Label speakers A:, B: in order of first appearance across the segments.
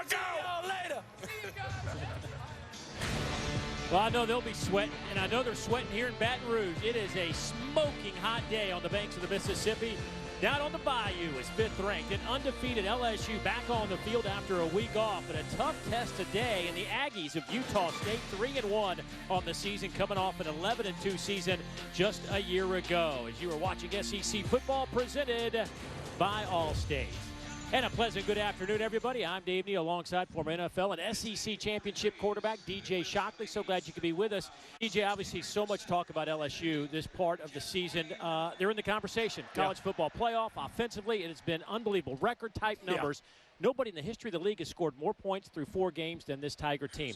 A: See y'all later.
B: Well, I know they'll be sweating, and I know they're sweating here in Baton Rouge. It is a smoking hot day on the banks of the Mississippi. Down on the Bayou is 5th ranked and undefeated LSU back on the field after a week off. But a tough test today, and the Aggies of Utah State 3-1 on the season, coming off an 11-2 season just a year ago. As you are watching SEC football presented by Allstate. And a pleasant good afternoon, everybody. I'm Dave Neal alongside former NFL and SEC championship quarterback DJ Shockley. So glad you could be with us. DJ, obviously so much talk about LSU this part of the season. They're in the conversation. College football playoff, offensively, it has been unbelievable. Record-type numbers. Nobody in the history of the league has scored more points through 4 games than this Tiger team.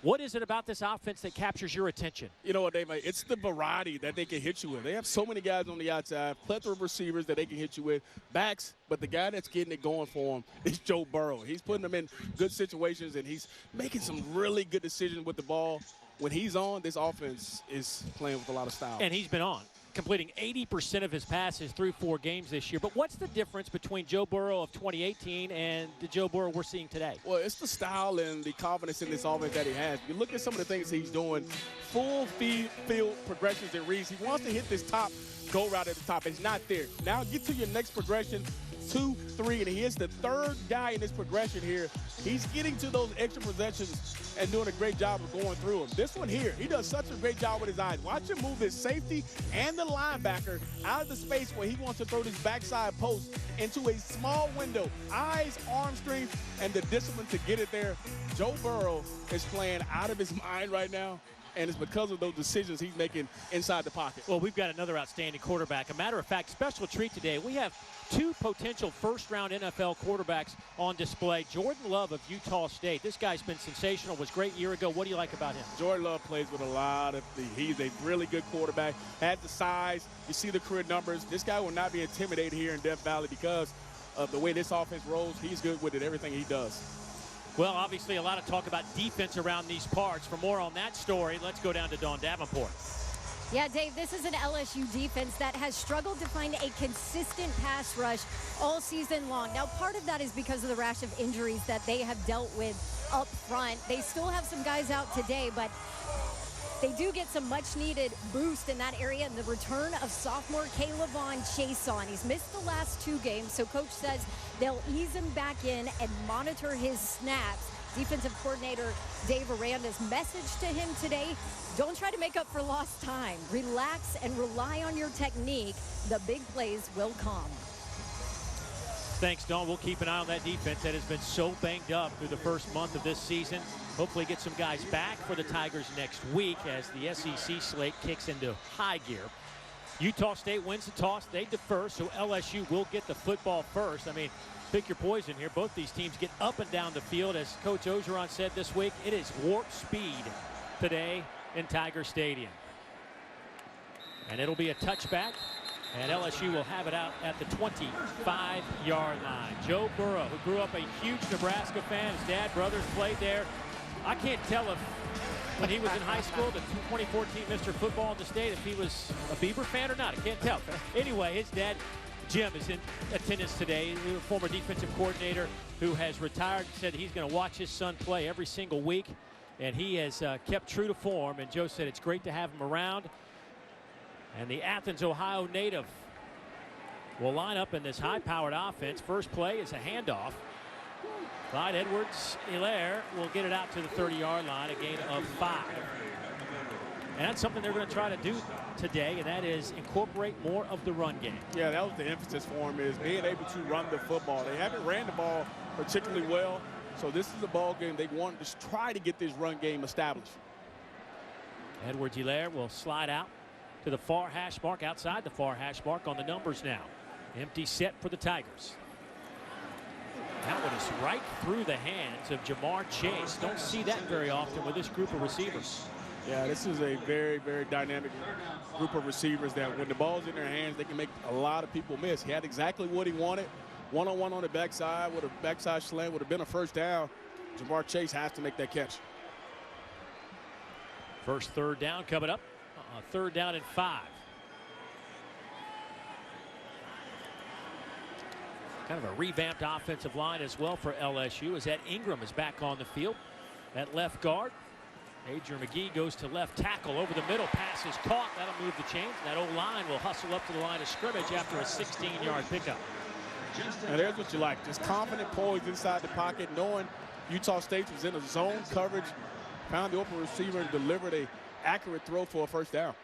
B: What is it about this offense that captures your attention?
C: You know what, Dave? It's the variety that they can hit you with. They have so many guys on the outside, plethora of receivers that they can hit you with, backs, but the guy that's getting it going for them is Joe Burrow. He's putting them in good situations, and he's making some really good decisions with the ball. When he's on, this offense is playing with a lot of style.
B: And he's been on, completing 80% of his passes through 4 games this year. But what's the difference between Joe Burrow of 2018 and the Joe Burrow we're seeing today?
C: Well, it's the style and the confidence in this offense that he has. You look at some of the things he's doing, full field progressions and reads. He wants to hit this top go route at the top. It's not there. Now get to your next progression, 2, 3, and he is the 3rd guy in this progression here. He's getting to those extra possessions and doing a great job of going through them. This one here, he does such a great job with his eyes. Watch him move his safety and the linebacker out of the space where he wants to throw this backside post into a small window. Eyes, arm strength, and the discipline to get it there. Joe Burrow is playing out of his mind right now, and it's because of those decisions he's making inside the pocket.
B: Well, we've got another outstanding quarterback. A matter of fact, special treat today. We have 2 potential first-round NFL quarterbacks on display. Jordan Love of Utah State. This guy's been sensational, was great a year ago. What do you like about him?
C: Jordan Love plays with a lot of he's a really good quarterback. Has the size. You see the career numbers. This guy will not be intimidated here in Death Valley because of the way this offense rolls. He's good with it, everything he does.
B: Well, obviously a lot of talk about defense around these parts. For more on that story, let's go down to Dawn Davenport.
D: Yeah, Dave, this is an LSU defense that has struggled to find a consistent pass rush all season long. Now, part of that is because of the rash of injuries that they have dealt with up front. They still have some guys out today, but they do get some much-needed boost in that area, and the return of sophomore Kaylavon Chason. He's missed the last 2 games, so Coach says they'll ease him back in and monitor his snaps. Defensive coordinator Dave Aranda's message to him today: don't try to make up for lost time. Relax and rely on your technique. The big plays will come.
B: Thanks, Dawn. We'll keep an eye on that defense that has been so banged up through the first month of this season. Hopefully get some guys back for the Tigers next week as the SEC slate kicks into high gear. Utah State wins the toss. They defer, so LSU will get the football first. I mean, pick your poison here. Both these teams get up and down the field. As Coach Ogeron said this week, it is warp speed today in Tiger Stadium. And it'll be a touchback, and LSU will have it out at the 25-yard line. Joe Burrow, who grew up a huge Nebraska fan. His dad, brothers played there. I can't tell if when he was in high school, the 2014 Mr. Football in the state, if he was a Beaver fan or not. I can't tell. Anyway, his dad, Jim, is in attendance today. A former defensive coordinator who has retired, said he's going to watch his son play every single week, and he has kept true to form. And Joe said it's great to have him around. And the Athens, Ohio native will line up in this high-powered offense. First play is a handoff. Clyde Edwards-Helaire will get it out to the 30-yard line, a gain of 5. And that's something they're going to try to do today, and that is incorporate more of the run game.
C: Yeah, that was the emphasis for him, is being able to run the football. They haven't ran the ball particularly well, so this is a ball game they want to try to get this run game established.
B: Edwards-Helaire will slide out to the far hash mark, outside the far hash mark on the numbers now. Empty set for the Tigers. That one is right through the hands of Jamar Chase. Don't see that very often with this group of receivers.
C: Yeah, this is a very, very dynamic group of receivers that when the ball's in their hands, they can make a lot of people miss. He had exactly what he wanted. One-on-one on the backside with a backside slant would have been a first down. Jamar Chase has to make that catch.
B: First 3rd down coming up. 3rd down and 5. Kind of a revamped offensive line as well for LSU, as Ed Ingram is back on the field at left guard. Adrian McGee goes to left tackle. Over the middle, pass is caught. That'll move the chains. That O-line will hustle up to the line of scrimmage after a 16-yard pickup.
C: And there's what you like. Just confident poise inside the pocket, knowing Utah State was in a zone coverage, found the open receiver and delivered a accurate throw for a first down.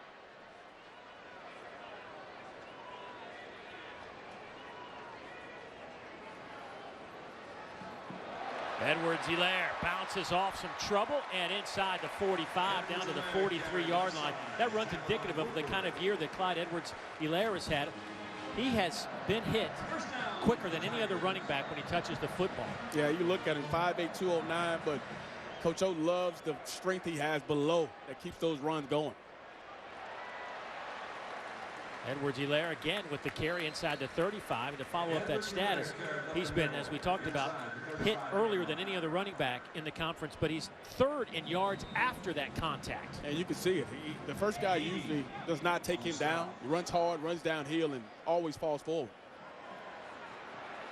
B: Edwards-Helaire bounces off some trouble and inside the 45 down to the 43-yard line. That run's indicative of the kind of year that Clyde Edwards-Helaire has had. He has been hit quicker than any other running back when he touches the football.
C: Yeah, you look at him, 5'8", 209, but Coach O loves the strength he has below that keeps those runs going.
B: Edwards-Helaire again with the carry inside the 35. And to follow up that status, he's been, as we talked about, hit earlier than any other running back in the conference, but he's third in yards after that contact.
C: And you can see it. The first guy usually does not take him down. He runs hard, runs downhill, and always falls forward.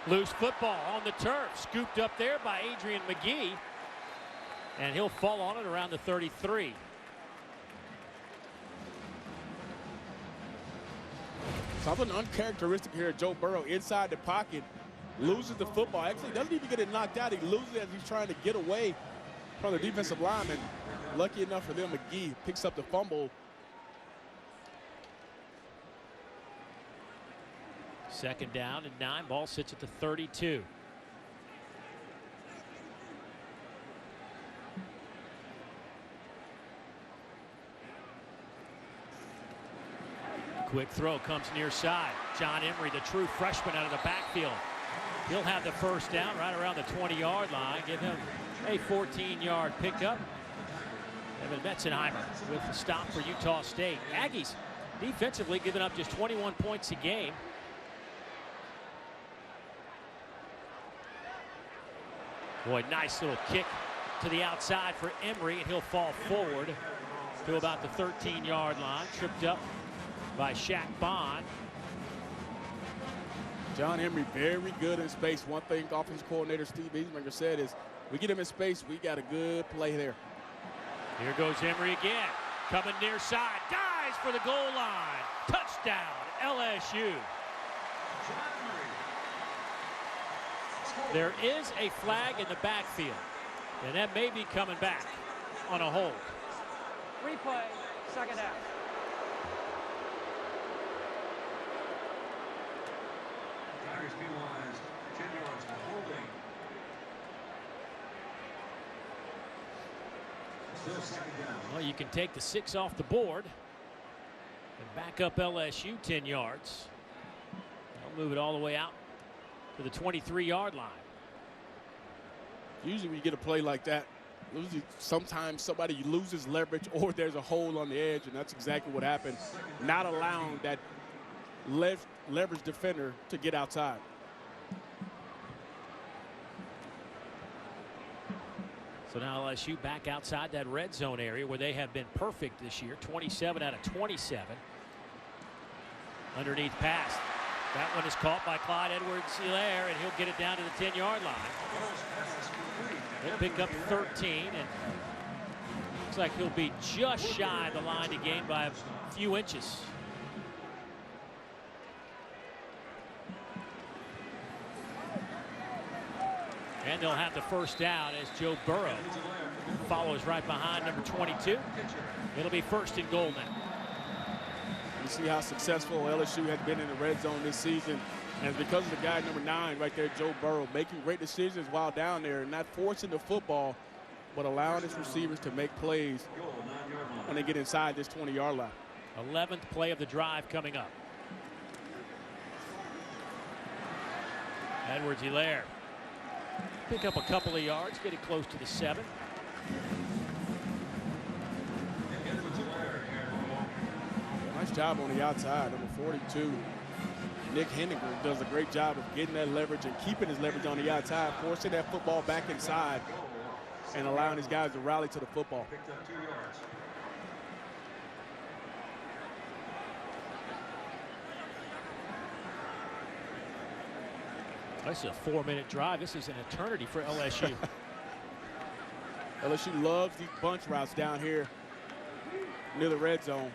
B: Loose football on the turf, scooped up there by Adrian McGee, and he'll fall on it around the 33.
C: Something uncharacteristic here. Joe Burrow inside the pocket, loses the football. Actually doesn't even get it knocked out. He loses it as he's trying to get away from the defensive lineman. Lucky enough for them, McGee picks up the fumble.
B: Second down and 9. Ball sits at the 32. Quick throw comes near side. John Emery, the true freshman, out of the backfield. He'll have the first down right around the 20-yard line. Give him a 14-yard pickup. Evan Metzenheimer with the stop for Utah State. Aggies defensively giving up just 21 points a game. Boy, nice little kick to the outside for Emery, and he'll fall forward to about the 13-yard line. Tripped up by Shaq Bond.
C: John Emery very good in space. One thing offensive coordinator Steve Easemaker said is, we get him in space, we got a good play there.
B: Here goes Emery again. Coming near side. Dives for the goal line. Touchdown, LSU. There is a flag in the backfield, and that may be coming back on a hold.
A: Replay, second half.
E: Tigers penalized 10 yards for holding. Still second down.
B: Well, you can take the 6 off the board and back up LSU 10 yards. They'll move it all the way out to the 23-yard line.
C: Usually when you get a play like that, sometimes somebody loses leverage or there's a hole on the edge, and that's exactly what happened. Not allowing that leverage defender to get outside.
B: So now LSU back outside that red zone area where they have been perfect this year. 27 out of 27. Underneath pass. That one is caught by Clyde Edwards-Helaire, and he'll get it down to the 10-yard line. He'll pick up 13, and looks like he'll be just shy of the line to gain by a few inches. And they'll have the first down as Joe Burrow follows right behind number 22. It'll be first and goal now.
C: You see how successful LSU has been in the red zone this season. And it's because of the guy number 9 right there, Joe Burrow, making great decisions while down there and not forcing the football, but allowing his receivers to make plays when they get inside this 20-yard line.
B: 11th play of the drive coming up. Edwards-Helaire. Pick up a couple of yards, get it close to the 7.
C: Nice job on the outside, number 42. Nick Henniger does a great job of getting that leverage and keeping his leverage on the outside, forcing that football back inside and allowing his guys to rally to the football.
E: Picked up 2 yards.
B: This is a 4-minute drive. This is an eternity for LSU.
C: LSU loves these bunch routes down here near the red zone.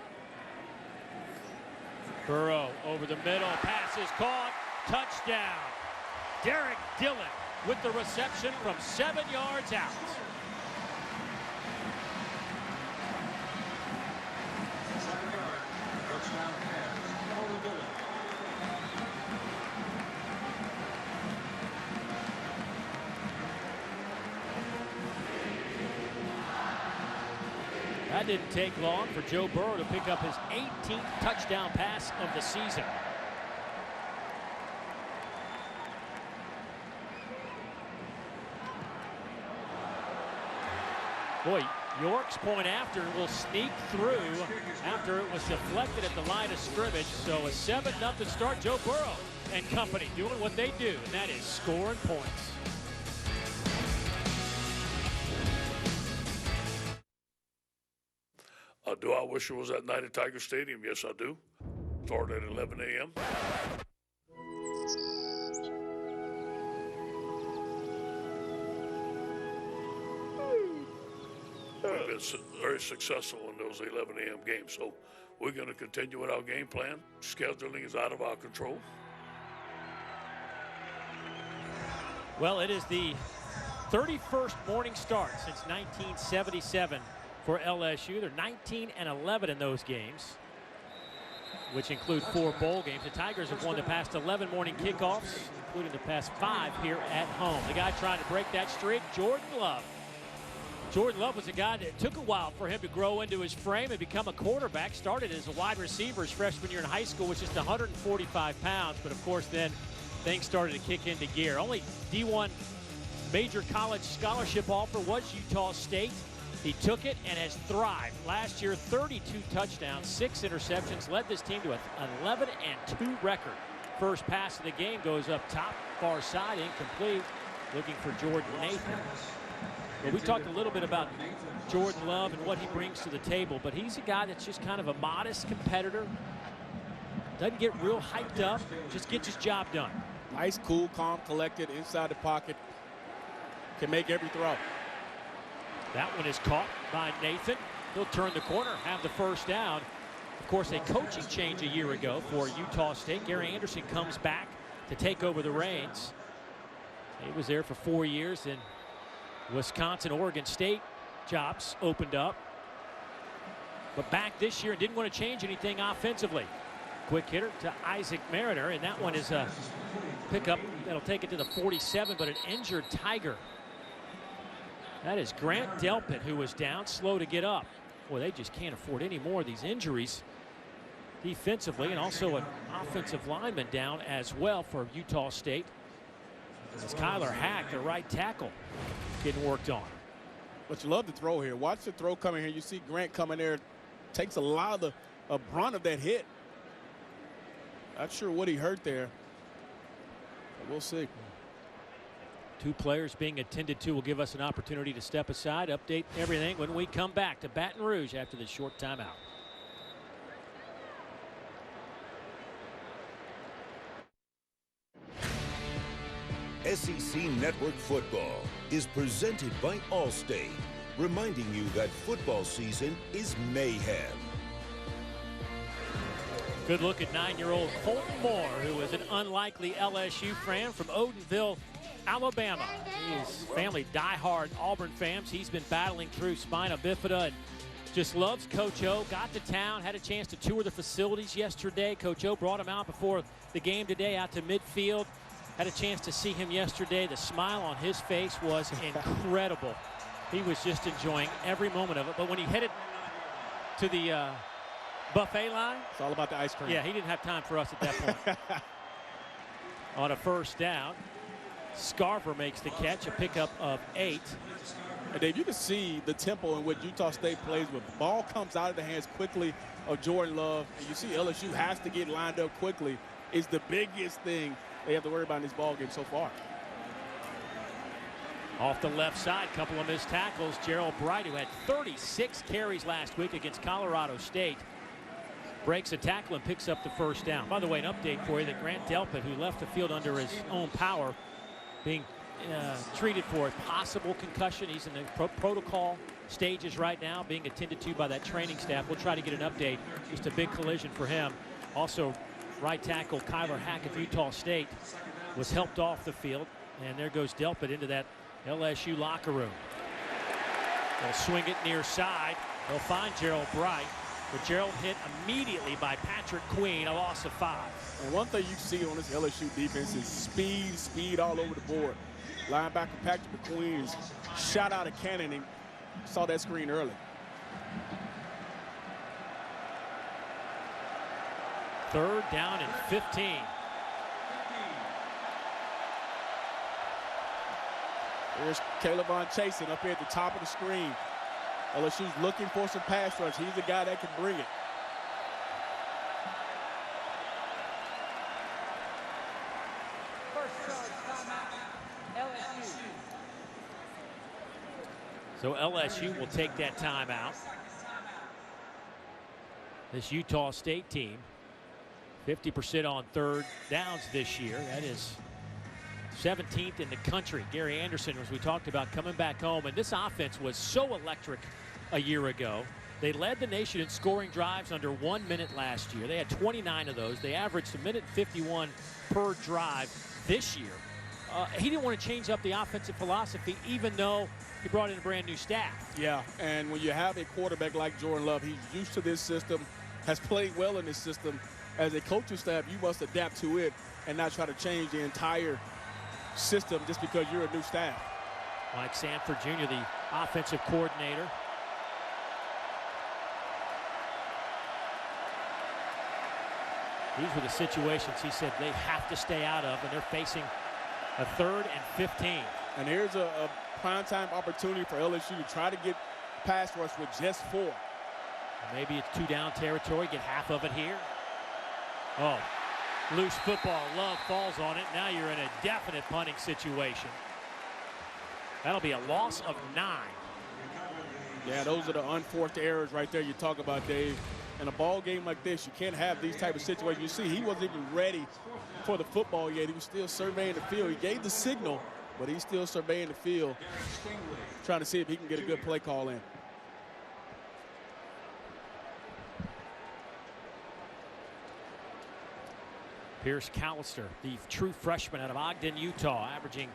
B: Burrow over the middle, pass is caught, touchdown. Derek Dillon with the reception from 7 yards out.
E: Touchdown pass. Over Dillon.
B: That didn't take long for Joe Burrow to pick up his 18th touchdown pass of the season. Boy, York's point after will sneak through after it was deflected at the line of scrimmage. So a 7-0 start. Joe Burrow and company doing what they do, and that is scoring points.
F: Do I wish it was that night at Tiger Stadium? Yes, I do. Started at 11 a.m. We've been very successful in those 11 a.m. games, so we're going to continue with our game plan. Scheduling is out of our control.
B: Well, it is the 31st morning start since 1977 for LSU. They're 19-11 in those games, which include 4 bowl games. The Tigers have won the past 11 morning kickoffs, including the past 5 here at home. The guy trying to break that streak, Jordan Love. Jordan Love was a guy that took a while for him to grow into his frame and become a quarterback. Started as a wide receiver his freshman year in high school, was just 145 pounds. But, of course, then things started to kick into gear. Only D1 major college scholarship offer was Utah State. He took it and has thrived. Last year, 32 touchdowns, 6 interceptions, led this team to an 11-2 record. First pass of the game goes up top, far side, incomplete. Looking for Jordan Nathan. But we talked a little bit about Jordan Love and what he brings to the table, but he's a guy that's just kind of a modest competitor. Doesn't get real hyped up, just gets his job done.
C: Nice, cool, calm, collected, inside the pocket. Can make every throw.
B: That one is caught by Nathan. He'll turn the corner, have the first down. Of course, a coaching change a year ago for Utah State. Gary Anderson comes back to take over the reins. He was there for 4 years, and Wisconsin, Oregon State jobs opened up. But back this year, didn't want to change anything offensively. Quick hitter to Isaac Mariner, and that one is a pickup that'll take it to the 47, but an injured Tiger. That is Grant Delpit, who was down, slow to get up. Boy, they just can't afford any more of these injuries defensively, and also an offensive lineman down as well for Utah State. It's Kyler Hack, the right tackle, getting worked on.
C: But you love the throw here. Watch the throw coming here. You see Grant coming there, takes a lot of the brunt of that hit. Not sure what he hurt there, but we'll see.
B: 2 players being attended to will give us an opportunity to step aside, update everything when we come back to Baton Rouge after this short timeout.
G: SEC Network Football is presented by Allstate, reminding you that football season is mayhem.
B: Good look at 9-year-old Colton Moore, who is an unlikely LSU fan from Odenville, Alabama. His family diehard Auburn fans. He's been battling through spina bifida and just loves Coach O. Got to town, had a chance to tour the facilities yesterday. Coach O brought him out before the game today out to midfield. Had a chance to see him yesterday. The smile on his face was incredible. He was just enjoying every moment of it. But when he headed to the buffet line,
C: it's all about the ice cream.
B: Yeah, he didn't have time for us at that point. On a first down, Scarver makes the catch, a pickup of 8.
C: And Dave, you can see the tempo in which Utah State plays with. The ball comes out of the hands quickly of Jordan Love. And you see LSU has to get lined up quickly. Is the biggest thing they have to worry about in this ball game so far.
B: Off the left side, couple of missed tackles. Gerald Bright, who had 36 carries last week against Colorado State. breaks a tackle and picks up the first down. By the way, an update for you that Grant Delpit, who left the field under his own power, being treated for a possible concussion. He's in the protocol stages right now, being attended to by that training staff. We'll try to get an update. Just a big collision for him. Also, right tackle Kyler Hack of Utah State was helped off the field. And there goes Delpit into that LSU locker room. They'll swing it near side. They'll find Gerald Bright. But Gerald hit immediately by Patrick Queen, a loss of 5.
C: And one thing you see on this LSU defense is speed all over the board. Linebacker Patrick Queen is shot out of cannon, and saw that screen early.
B: Third down and 15.
C: There's Caleb Von Chasen up here at the top of the screen. LSU's looking for some pass rush. He's the guy that can bring it.
A: First charge, timeout, LSU.
B: So LSU will take that timeout. This Utah State team, 50% on third downs this year. That is 17th in the country. Gary Anderson, as we talked about, coming back home. And this offense was so electric a year ago. They led the nation in scoring drives under 1 minute last year. They had 29 of those. They averaged a minute 51 per drive this year. He didn't want to change up the offensive philosophy, even though he brought in a brand new staff.
C: Yeah, and when you have a quarterback like Jordan Love, he's used to this system, has played well in this system. As a coaching staff, you must adapt to it and not try to change the entire system just because you're a new staff.
B: Mike Sanford Jr., the offensive coordinator. These were the situations he said they have to stay out of, and they're facing a 3rd and 15.
C: And here's a primetime opportunity for LSU to try to get pass rush with just 4.
B: Maybe it's 2 down territory, get half of it here. Oh, loose football. Love falls on it. Now you're in a definite punting situation. That'll be a loss of 9.
C: Yeah, those are the unforced errors right there you talk about, Dave. In a ball game like this, you can't have these type of situations. You see, he wasn't even ready for the football yet. He was still surveying the field. He gave the signal, but he's still surveying the field, trying to see if he can get a good play call in.
B: Pierce Callister, the true freshman out of Ogden, Utah, averaging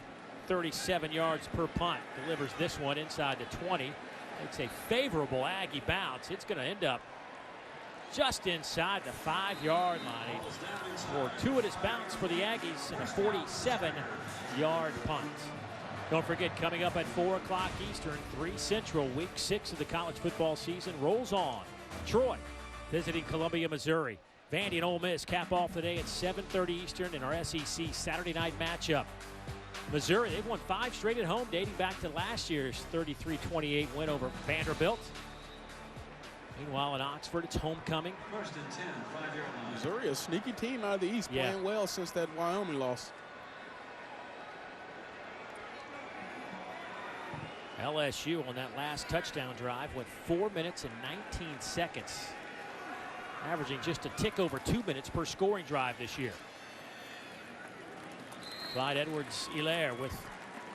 B: 37 yards per punt. Delivers this one inside the 20. It's a favorable Aggie bounce. It's going to end up just inside the 5-yard line. Fortuitous bounce for the Aggies and a 47-yard punt. Don't forget, coming up at 4 o'clock Eastern, 3 Central, Week 6 of the college football season rolls on. Troy visiting Columbia, Missouri. Vandy and Ole Miss cap off the day at 7:30 Eastern in our SEC Saturday night matchup. Missouri, they've won 5 straight at home, dating back to last year's 33-28 win over Vanderbilt. Meanwhile, in Oxford, it's homecoming.
E: 1st and 10, 5-yard line.
C: Missouri, a sneaky team out of the East, playing well since that Wyoming loss.
B: LSU on that last touchdown drive went 4 minutes and 19 seconds. Averaging just a tick over 2 minutes per scoring drive this year. Clyde Edwards-Helaire with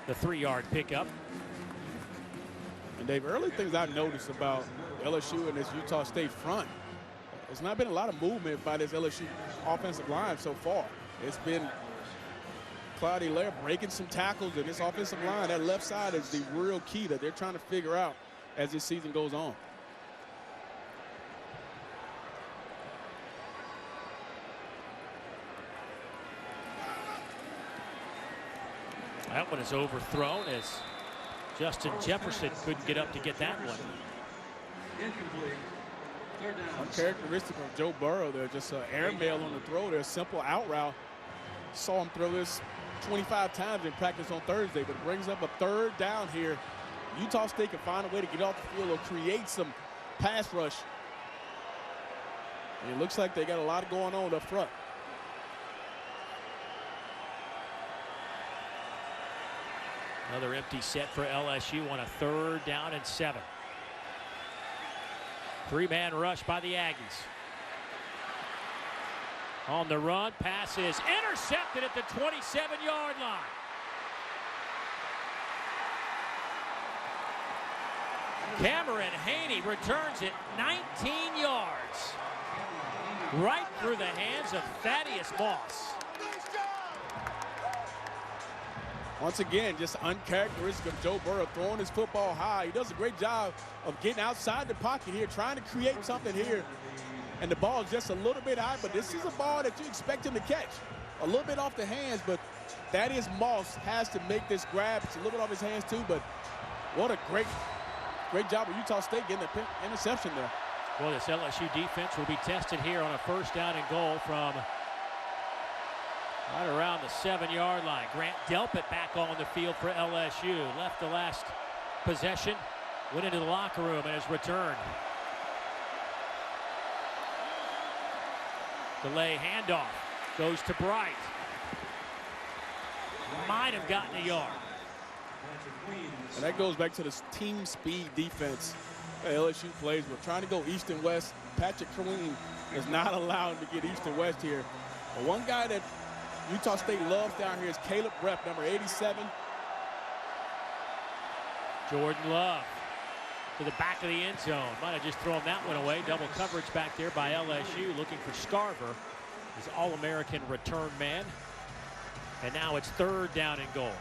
B: the 3-yard pickup.
C: And Dave, early things I've noticed about LSU and this Utah State front, there's not been a lot of movement by this LSU offensive line so far. It's been Clyde Helaire breaking some tackles in this offensive line. That left side is the real key that they're trying to figure out as this season goes on.
B: That one is overthrown as Justin Jefferson couldn't get up to get that one.
E: Incomplete. 3rd down.
C: Uncharacteristic of Joe Burrow there, just an airmail on the throw there, simple out route. Saw him throw this 25 times in practice on Thursday, but it brings up a 3rd down here. Utah State can find a way to get off the field or create some pass rush. And it looks like they got a lot going on up front.
B: Another empty set for LSU on a 3rd down and 7. 3-man rush by the Aggies. On the run, pass is intercepted at the 27-yard line. Cameron Haney returns it 19 yards. Right through the hands of Thaddeus Moss.
C: Once again, just uncharacteristic of Joe Burrow, throwing his football high. He does a great job of getting outside the pocket here, trying to create something here. And the ball is just a little bit high, but this is a ball that you expect him to catch. A little bit off the hands, but Thaddeus Moss has to make this grab. It's a little bit off his hands too, but what a great job of Utah State getting the interception there.
B: Well, this LSU defense will be tested here on a 1st down and goal from right around the 7-yard line. Grant Delpit back on the field for LSU. Left the last possession, went into the locker room and has returned. Delay handoff goes to Bright. Might have gotten a yard.
C: And that goes back to this team speed defense that LSU plays. We're trying to go east and west. Patrick Queen is not allowed to get east and west here. But one guy that Utah State loves down here is Caleb Rep, number 87.
B: Jordan Love to the back of the end zone. Might have just thrown that one away. Double coverage back there by LSU, looking for Scarver, his All-American return man. And now it's 3rd down and goal.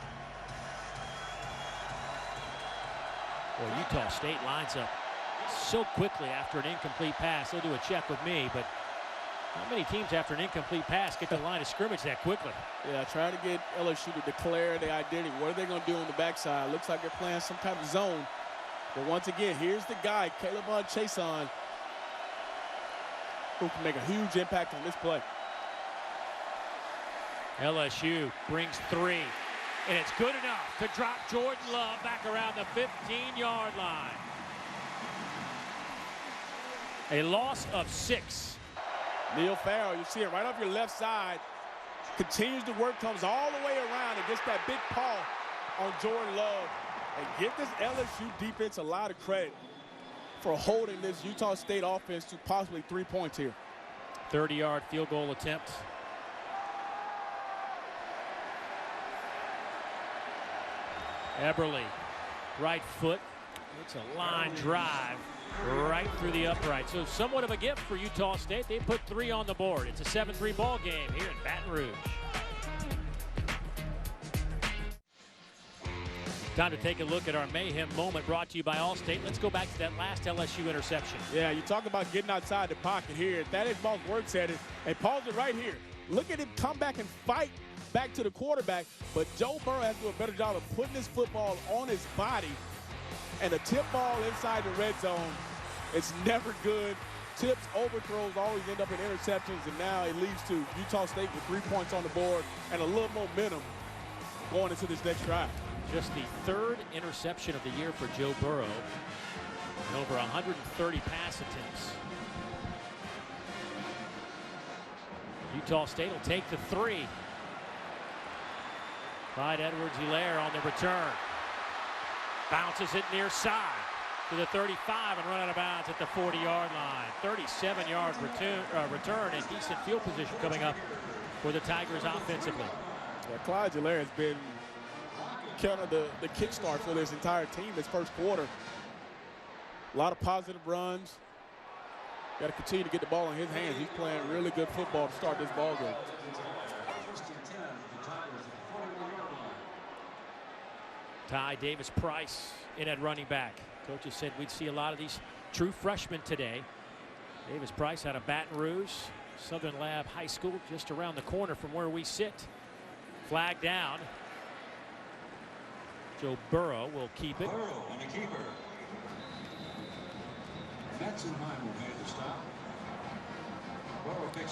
B: Well, Utah State lines up so quickly after an incomplete pass. They'll do a check with me, but not many teams after an incomplete pass get to the line of scrimmage that quickly.
C: Yeah, trying to get LSU to declare their identity. What are they going to do on the backside? Looks like they're playing some kind of zone. But once again, here's the guy, Caleb Chason, who can make a huge impact on this play.
B: LSU brings 3, and it's good enough to drop Jordan Love back around the 15-yard line. A loss of 6.
C: Neil Farrell, you see it right off your left side, continues to work, comes all the way around and gets that big paw on Jordan Love. And give this LSU defense a lot of credit for holding this Utah State offense to possibly 3 points here.
B: 30-yard field goal attempt. Eberle, right foot. It's a line drive right through the upright. So somewhat of a gift for Utah State. They put 3 on the board. It's a 7-3 ball game here in Baton Rouge. Time to take a look at our mayhem moment brought to you by Allstate. Let's go back to that last LSU interception.
C: Yeah, you talk about getting outside the pocket here. Thaddeus Moss works at it and pause it right here. Look at him come back and fight back to the quarterback, but Joe Burrow has to do a better job of putting this football on his body, and a tip ball inside the red zone, it's never good. Tips, overthrows always end up in interceptions, and now it leads to Utah State with 3 points on the board and a little momentum going into this next drive.
B: Just the 3rd interception of the year for Joe Burrow, and over 130 pass attempts. Utah State will take the 3. Clyde Edwards-Helaire on the return. Bounces it near side to the 35 and run out of bounds at the 40-yard line. 37-yard return and decent field position coming up for the Tigers offensively.
C: Yeah, Clyde Helaire has been kind of the kickstart for this entire team this first quarter. A lot of positive runs. Got to continue to get the ball in his hands. He's playing really good football to start this ball game.
B: Ty Davis-Price in at running back. Coaches said we'd see a lot of these true freshmen today. Davis-Price out of Baton Rouge, Southern Lab High School, just around the corner from where we sit. Flag down. Joe Burrow will keep it.
E: Burrow and a keeper. Metzenheim will make the stop.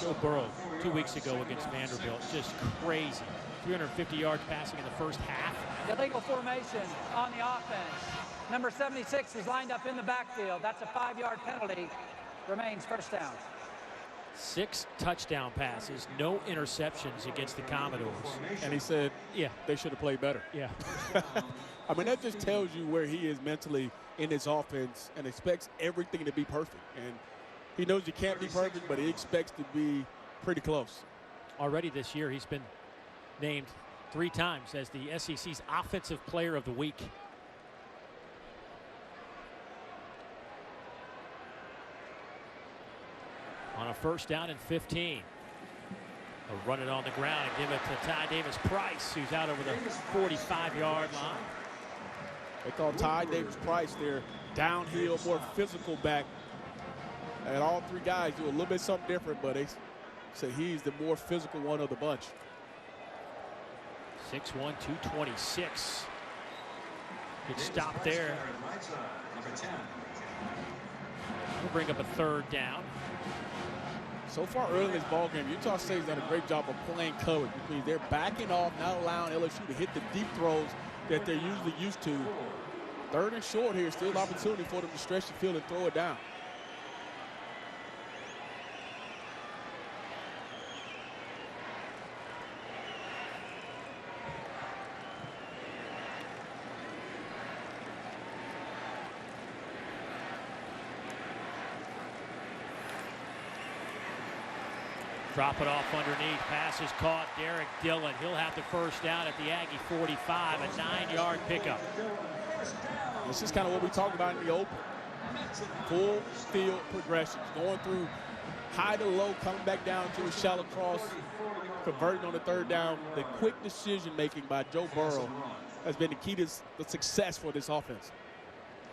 B: Joe Burrow 2 weeks ago against Vanderbilt, just crazy. 350 yards passing in the first half.
A: Illegal formation on the offense. Number 76 is lined up in the backfield. That's a 5-yard penalty. Remains 1st down.
B: 6 touchdown passes, no interceptions against the Commodores.
C: And he said,
B: yeah,
C: they should have played better.
B: Yeah.
C: I mean, that just tells you where he is mentally in his offense and expects everything to be perfect. And he knows you can't be perfect, but he expects to be pretty close.
B: Already this year, he's been named 3 times as the SEC's Offensive Player of the Week. On a 1st down and 15. They'll run it on the ground and give it to Ty Davis-Price, who's out over the 45-yard line.
C: They call Ty Davis-Price their downhill, more physical back. And all 3 guys do a little bit something different, but they say he's the more physical one of the bunch.
B: 6'1", 226. Good stop there. We'll bring up a 3rd down.
C: So far early in this ball game, Utah State's done a great job of playing coverage, which means they're backing off, not allowing LSU to hit the deep throws that they're usually used to. 3rd and short here, still an opportunity for them to stretch the field and throw it down.
B: Drop it off underneath. Pass is caught. Derek Dillon. He'll have the 1st down at the Aggie 45. A 9-yard pickup.
C: This is kind of what we talked about in the open. Full field progressions. Going through high to low, coming back down to a shallow cross, converting on the 3rd down. The quick decision making by Joe Burrow has been the key to the success for this offense.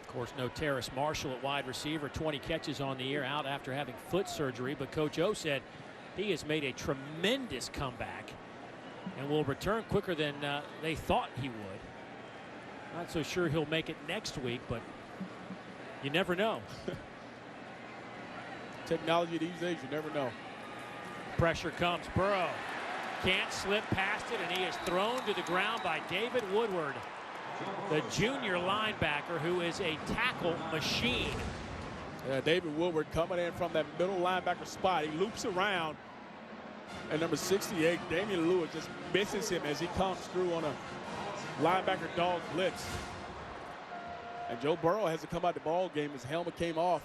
B: Of course, no Terrace Marshall at wide receiver. 20 catches on the year, out after having foot surgery. But Coach O said he has made a tremendous comeback and will return quicker than they thought he would. Not so sure he'll make it next week, but you never know.
C: Technology these days, you never know.
B: Pressure comes. Burrow can't slip past it, and he is thrown to the ground by David Woodward, the junior linebacker who is a tackle machine.
C: David Woodward coming in from that middle linebacker spot. He loops around, and number 68, Damian Lewis, just misses him as he comes through on a linebacker dog blitz. And Joe Burrow has to come out the ball game. His helmet came off.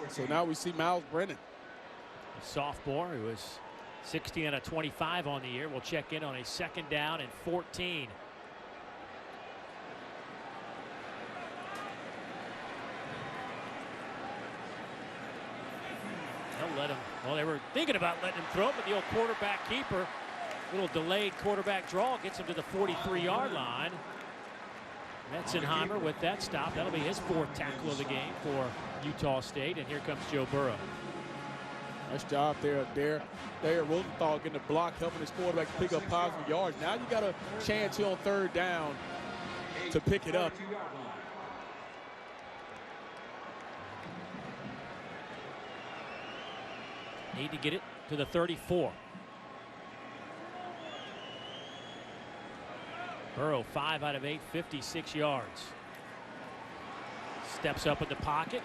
C: So now we see Miles Brennan.
B: A sophomore who is 16 out of 25 on the year will check in on a 2nd down and 14. They'll let him. Well, they were thinking about letting him throw, but the old quarterback keeper, little delayed quarterback draw, gets him to the 43-yard line. Metzenheimer with that stop. That'll be his 4th tackle of the game for Utah State. And here comes Joe Burrow.
C: Nice job there, Dare Rosenthal getting the block, helping his quarterback pick up positive yards. Now you got a chance here on 3rd down to pick it up.
B: Need to get it to the 34. Burrow 5 out of 8, 56 yards. Steps up in the pocket.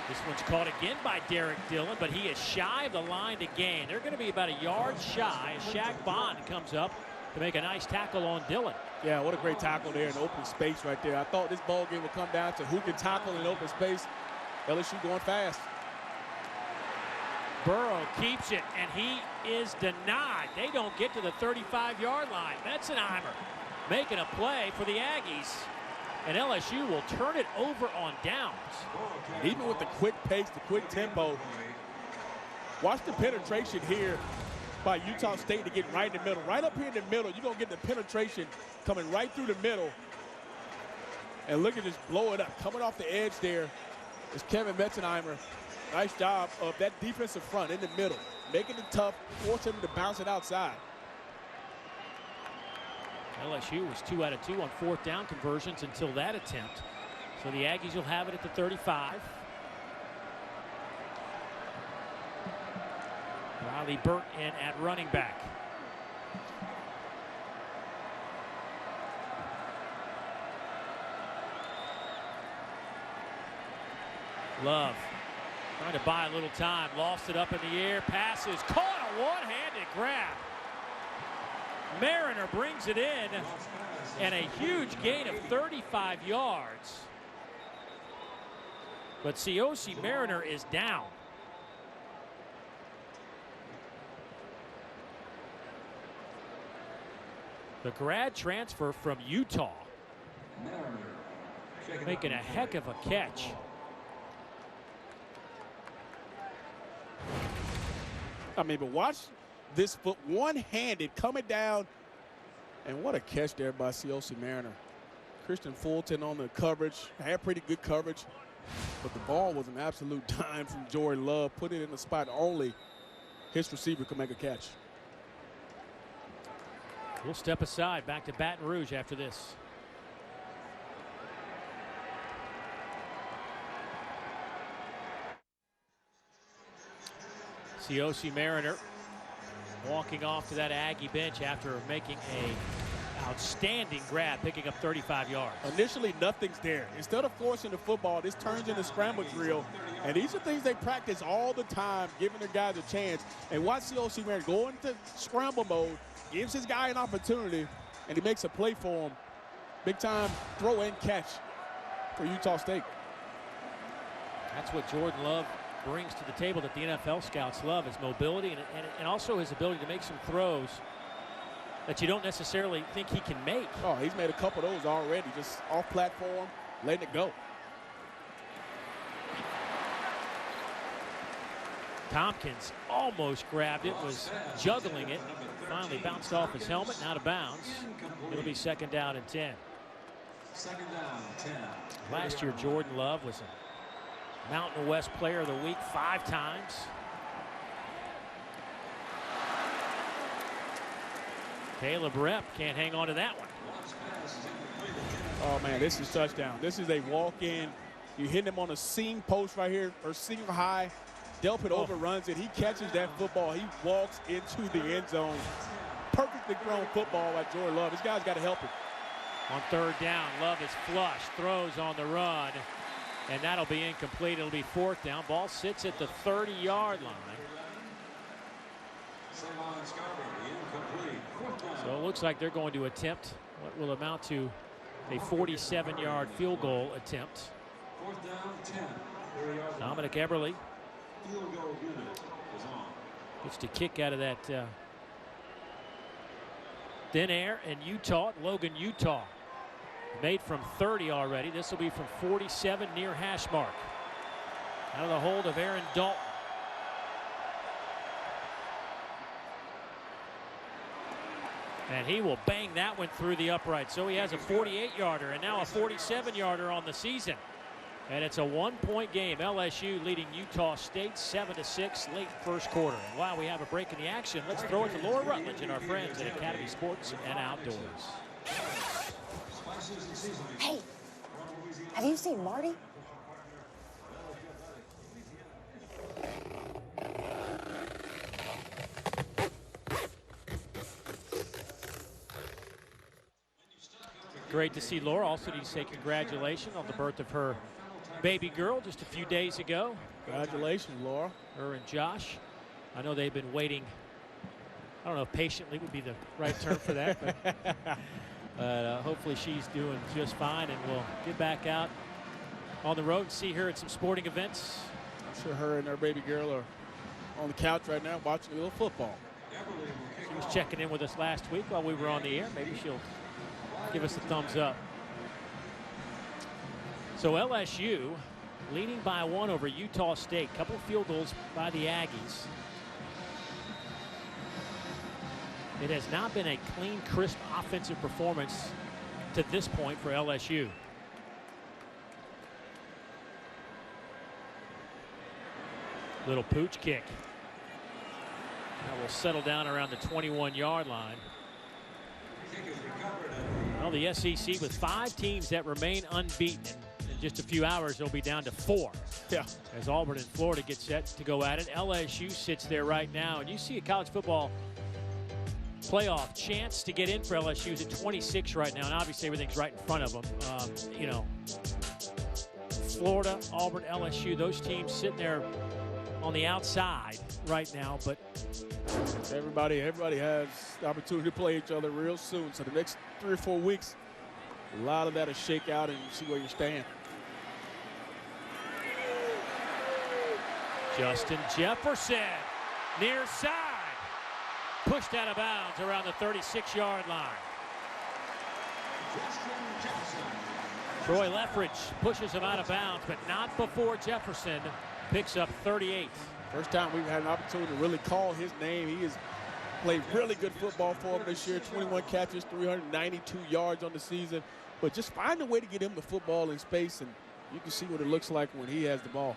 B: This one's caught again by Derek Dillon, but he is shy of the line to gain. They're going to be about a yard shy as Shaq Bond comes up to make a nice tackle on Dillon.
C: Yeah, what a great tackle there in open space right there. I thought this ball game would come down to who can tackle in open space. LSU going fast.
B: Burrow keeps it, and he is denied. They don't get to the 35-yard line. Metzenheimer making a play for the Aggies, and LSU will turn it over on downs.
C: Even with the quick pace, the quick tempo, watch the penetration here by Utah State to get right in the middle. Right up here in the middle, you're going to get the penetration coming right through the middle. And look at this, blow it up. Coming off the edge there is Kevin Metzenheimer. Nice job of that defensive front in the middle, making it tough, forcing him to bounce it outside.
B: LSU was 2 out of 2 on 4th down conversions until that attempt. So the Aggies will have it at the 35. Riley Burt in at running back. Love trying to buy a little time, lost it up in the air, passes, caught a one-handed grab. Mariner brings it in, and a huge gain of 35 yards. But Cioce Mariner is down. The grad transfer from Utah. Making a heck of a catch.
C: I mean, but watch this foot one-handed coming down. And what a catch there by C.O.C. Mariner. Christian Fulton on the coverage. Had pretty good coverage. But the ball was an absolute dime from Jordan Love. Put it in the spot only his receiver could make a catch.
B: We'll step aside. Back to Baton Rouge after this. C.O.C. Mariner walking off to that Aggie bench after making a outstanding grab, picking up 35 yards.
C: Initially, nothing's there. Instead of forcing the football, this turns into scramble drill. And these are things they practice all the time, giving their guys a chance. And watch C.O.C. Mariner go into scramble mode, gives his guy an opportunity, and he makes a play for him. Big time throw and catch for Utah State.
B: That's what Jordan Love brings to the table that the NFL scouts love, his mobility and also his ability to make some throws that you don't necessarily think he can make.
C: Oh, he's made a couple of those already, just off platform, letting it go.
B: Tompkins almost grabbed it, was juggling it, finally bounced off his helmet and out of bounds. It'll be 2nd down and 10.
E: 2nd down, 10.
B: Last year, Jordan Love was a Mountain West Player of the Week 5 times. Caleb Rep can't hang on to that one.
C: Oh, man, this is touchdown. This is a walk-in. You hit him on a seam post right here, or single high. Delpit overruns it. He catches that football. He walks into the end zone. Perfectly thrown football by Jordan Love. This guy's got to help him.
B: On 3rd down, Love is flush, throws on the run, and that'll be incomplete. It'll be 4th down. Ball sits at the 30-yard line. So it looks like they're going to attempt what will amount to a 47-yard field goal attempt.
E: 4th down, 10.
B: Dominic Eberle
E: Field goal unit is on.
B: gets to kick out of that thin air, and Logan, Utah, made from 30 already. This will be from 47 near hash mark. Out of the hold of Aaron Dalton. And he will bang that one through the upright. So he has a 48-yarder and now a 47-yarder on the season. And it's a 1-point game. LSU leading Utah State 7-6 late first quarter. And while we have a break in the action, let's throw it to Laura Rutledge and our friends at Academy Sports and Outdoors.
H: Hey, have you seen Marty?
B: Great to see Laura. Also need to say congratulations on the birth of her baby girl just a few days ago.
C: Congratulations, Laura.
B: Her and Josh. I know they've been waiting. I don't know if patiently would be the right term for that, but hopefully she's doing just fine, and we'll get back out on the road and see her at some sporting events.
C: I'm sure her and her baby girl are on the couch right now watching a little football.
B: She was checking in with us last week while we were on the air. Maybe she'll give us a thumbs up. So LSU leading by 1 over Utah State. Couple of field goals by the Aggies. It has not been a clean, crisp offensive performance to this point for LSU. Little pooch kick. Now we'll settle down around the 21-yard line. Well, the SEC with 5 teams that remain unbeaten. In just a few hours, they'll be down to 4.
C: Yeah.
B: As Auburn and Florida get set to go at it. LSU sits there right now, and you see a college football playoff chance to get in for LSU is at 26 right now, and obviously everything's right in front of them. You know, Florida, Auburn, LSU, those teams sitting there on the outside right now, but
C: everybody has the opportunity to play each other real soon. So the next 3 or 4 weeks, a lot of that will shake out and see where you stand.
B: Justin Jefferson, near side, pushed out of bounds around the 36-yard line. Troy Leffridge pushes him out of bounds, but not before Jefferson picks up 38.
C: First time we've had an opportunity to really call his name. He has played really good football for him this year. 21 catches, 392 yards on the season. But just find a way to get him the football in space, and you can see what it looks like when he has the ball.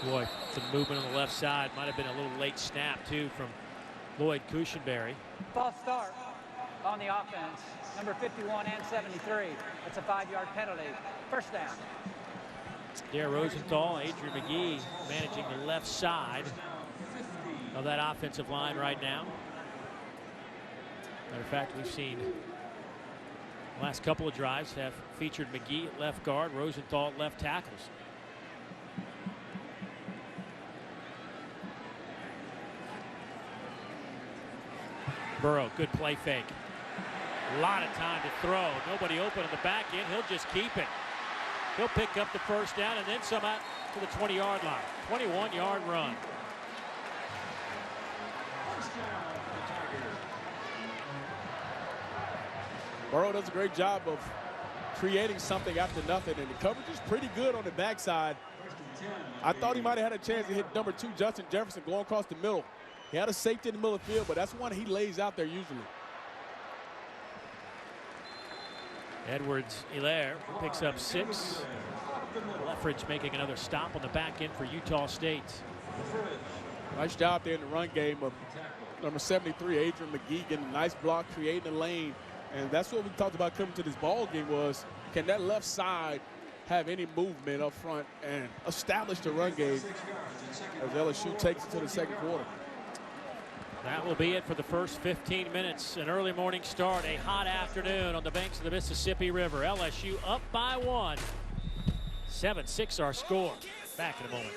B: Boy, some movement on the left side. Might have been a little late snap, too, from Lloyd Cushenberry.
A: False start on the offense. Number 51 and 73. That's a 5-yard penalty. First down.
B: Dare Rosenthal, Adrian McGee managing the left side of that offensive line right now. Matter of fact, we've seen the last couple of drives have featured McGee at left guard, Rosenthal at left tackles. Burrow, good play fake. A lot of time to throw. Nobody open on the back end. He'll just keep it. He'll pick up the first down and then some out to the 20-yard line. 21-yard run.
C: Burrow does a great job of creating something after nothing, and the coverage is pretty good on the backside. I thought he might have had a chance to hit number 2, Justin Jefferson, going across the middle. He had a safety in the middle of the field, but that's one he lays out there usually.
B: Edwards-Helaire picks up 6. Leffridge making another stop on the back end for Utah State.
C: Nice job there in the run game of number 73, Adrian McGee, getting a nice block, creating a lane. And that's what we talked about coming to this ball game was, can that left side have any movement up front and establish the run game as LSU takes it to the second quarter.
B: That will be it for the first 15 minutes. An early morning start, a hot afternoon on the banks of the Mississippi River. LSU up by 1. 7-6 our score. Back in a moment.